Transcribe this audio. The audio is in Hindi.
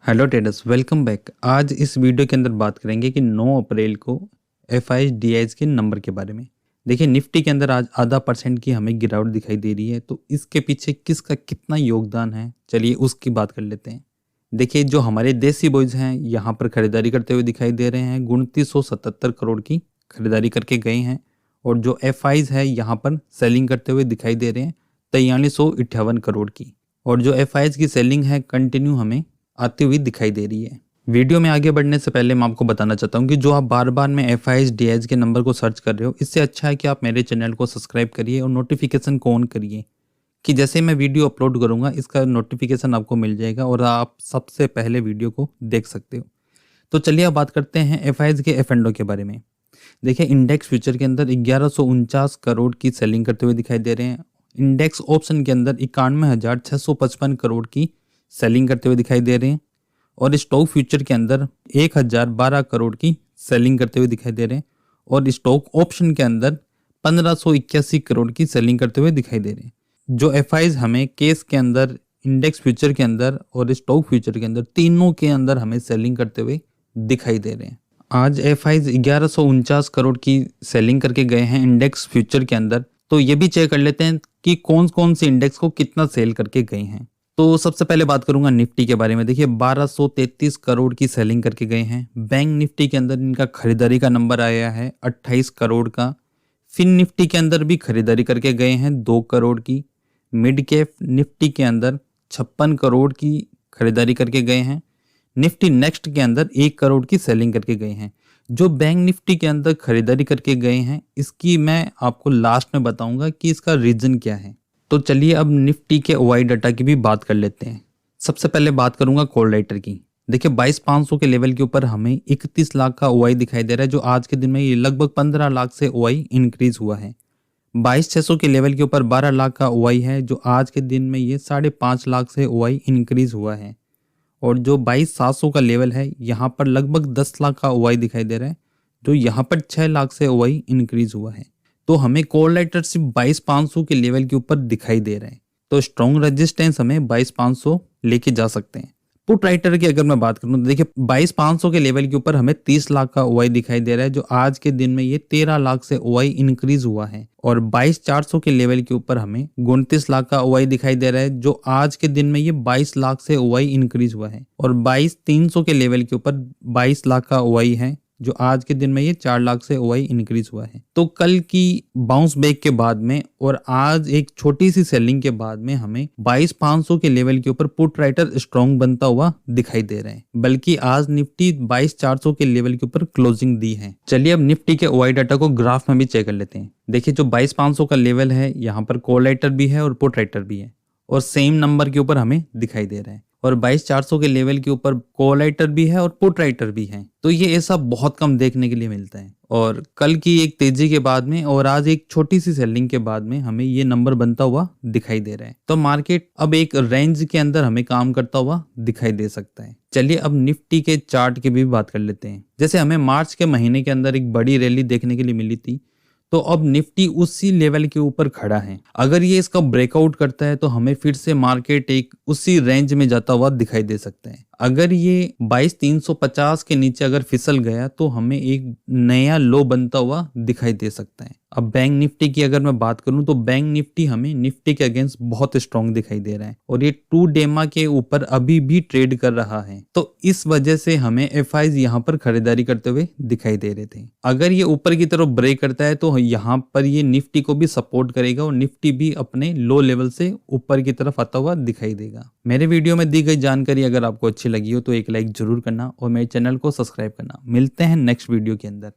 Hello traders, welcome back. आज इस वीडियो के अंदर बात करेंगे कि 9 अप्रैल को एफआईज डीआईज के नंबर के बारे में। देखिए, निफ्टी के अंदर आज आधा % की हमें गिरावट दिखाई दे रही है, तो इसके पीछे किसका कितना योगदान है, चलिए उसकी बात कर लेते हैं। देखिए, जो हमारे देसी बॉयज हैं यहाँ पर खरीदारी करते हुए दिखाई दे रहे हैं। 2977 करोड़ की खरीदारी करके गए हैं, और जो एफआईज है यहाँ पर सेलिंग करते हुए दिखाई दे रहे हैं 4358 करोड़ की। और जो एफआईज की सेलिंग है कंटिन्यू हमें आती हुई दिखाई दे रही है। वीडियो में आगे बढ़ने से पहले मैं आपको बताना चाहता हूँ कि जो आप बार बार में एफआईज डीआईज के नंबर को सर्च कर रहे हो, इससे अच्छा है कि आप मेरे चैनल को सब्सक्राइब करिए और नोटिफिकेशन को ऑन करिए, कि जैसे मैं वीडियो अपलोड करूँगा इसका नोटिफिकेशन आपको मिल जाएगा और आप सबसे पहले वीडियो को देख सकते हो। तो चलिए अब बात करते हैं एफआईज के एफ&ओ के बारे में। देखिए, इंडेक्स फ्यूचर के अंदर 1149 करोड़ की सेलिंग करते हुए दिखाई दे रहे हैं। इंडेक्स ऑप्शन के अंदर 91,655 करोड़ की सेलिंग करते हुए दिखाई दे रहे हैं, और स्टॉक फ्यूचर के अंदर 1012 करोड़ की सेलिंग करते हुए दिखाई दे रहे हैं, और स्टॉक ऑप्शन के अंदर 1581 करोड़ की सेलिंग करते हुए दिखाई दे रहे हैं। जो एफआईज हमें केस के अंदर, इंडेक्स फ्यूचर के अंदर और स्टॉक फ्यूचर के अंदर, तीनों के अंदर हमें सेलिंग करते हुए दिखाई दे रहे हैं। आज एफआईज 1149 करोड़ की सेलिंग करके गए हैं इंडेक्स फ्यूचर के अंदर। तो ये भी चेक कर लेते हैं कि कौन कौन से इंडेक्स को कितना सेल करके गए हैं। तो सबसे पहले बात करूंगा निफ्टी के बारे में। देखिए, 1233 करोड़ की सेलिंग करके गए हैं। बैंक निफ्टी के अंदर इनका खरीदारी का नंबर आया है 28 करोड़ का। फिन निफ्टी के अंदर भी खरीदारी करके गए हैं 2 करोड़ की। मिड कैप निफ्टी के अंदर 56 करोड़ की खरीदारी करके गए हैं। निफ्टी नेक्स्ट के अंदर 1 करोड़ की सेलिंग करके गए हैं। जो बैंक निफ्टी के अंदर खरीदारी करके गए हैं, इसकी मैं आपको लास्ट में बताऊंगा कि इसका रीजन क्या है। तो चलिए अब निफ्टी के ओआई डाटा की भी बात कर लेते हैं। सबसे पहले बात करूंगा कॉल राइटर की। देखिए, 22,500 के लेवल के ऊपर हमें 31 लाख का ओआई दिखाई दे रहा है, जो आज के दिन में ये लगभग 15 लाख से ओआई इंक्रीज हुआ है। 22,600 के लेवल के ऊपर 12 लाख का ओआई है, जो आज के दिन में ये 5.5 लाख से ओआई इंक्रीज हुआ है। और जो 22,700 का लेवल है, यहाँ पर लगभग 10 लाख का ओआई दिखाई दे रहा है, जो यहाँ पर 6 लाख से ओआई इंक्रीज हुआ है। तो हमें कॉल राइटर सिर्फ 22,500 के लेवल के ऊपर दिखाई दे रहे हैं, तो स्ट्रॉन्ग रेजिस्टेंस हमें 22,500 लेके जा सकते हैं। पुट राइटर की अगर मैं बात करूं तो देखिए, 22,500 के लेवल के ऊपर हमें 30 लाख का ओआई दिखाई दे रहा है, जो आज के दिन में ये 13 लाख से ओआई इंक्रीज हुआ है। और 22,400 के लेवल के ऊपर हमें 29 लाख का ओआई दिखाई दे रहा है, जो आज के दिन में ये 22 लाख से ओआई इंक्रीज हुआ है। और 22,300 के लेवल के ऊपर 22 लाख का ओआई है, जो आज के दिन में ये 4 लाख से ओआई इंक्रीज हुआ है। तो कल की बाउंस बैक के बाद में और आज एक छोटी सी सेलिंग के बाद में हमें 22,500 के लेवल के ऊपर पुट राइटर स्ट्रॉन्ग बनता हुआ दिखाई दे रहे हैं। बल्कि आज निफ्टी 22,400 के लेवल के ऊपर क्लोजिंग दी है। चलिए अब निफ्टी के ओआई डाटा को ग्राफ में भी चेक कर लेते हैं। देखिए, जो 22,500 का लेवल है, यहाँ पर कॉल राइटर भी है और पुट राइटर भी है, और सेम नंबर के ऊपर हमें दिखाई दे रहा है। और 22,400 के लेवल के ऊपर कॉल राइटर भी है और पुट राइटर भी है। तो ये ऐसा बहुत कम देखने के लिए मिलता है। और कल की एक तेजी के बाद में और आज एक छोटी सी सेलिंग के बाद में हमें ये नंबर बनता हुआ दिखाई दे रहा है। तो मार्केट अब एक रेंज के अंदर हमें काम करता हुआ दिखाई दे सकता है। चलिए अब निफ्टी के चार्ट की भी बात कर लेते हैं। जैसे हमें मार्च के महीने के अंदर एक बड़ी रैली देखने के लिए मिली थी, तो अब निफ्टी उसी लेवल के ऊपर खड़ा है। अगर ये इसका ब्रेकआउट करता है तो हमें फिर से मार्केट एक उसी रेंज में जाता हुआ दिखाई दे सकता है। अगर ये 22,350 के नीचे अगर फिसल गया तो हमें एक नया लो बनता हुआ दिखाई दे सकता है। अब बैंक निफ्टी की अगर मैं बात करूं तो बैंक निफ्टी हमें निफ्टी के अगेंस्ट बहुत स्ट्रांग दिखाई दे रहा है, और ये 2 डेमा के ऊपर अभी भी ट्रेड कर रहा है। तो इस वजह से हमें एफआईज यहाँ पर खरीदारी करते हुए दिखाई दे रहे थे। अगर ये ऊपर की तरफ ब्रेक करता है तो यहाँ पर ये निफ्टी को भी सपोर्ट करेगा, और निफ्टी भी अपने लो लेवल से ऊपर की तरफ आता हुआ दिखाई देगा। मेरे वीडियो में दी गई जानकारी अगर आपको अच्छी लगी हो तो एक लाइक जरूर करना और मेरे चैनल को सब्सक्राइब करना। मिलते हैं नेक्स्ट वीडियो के अंदर।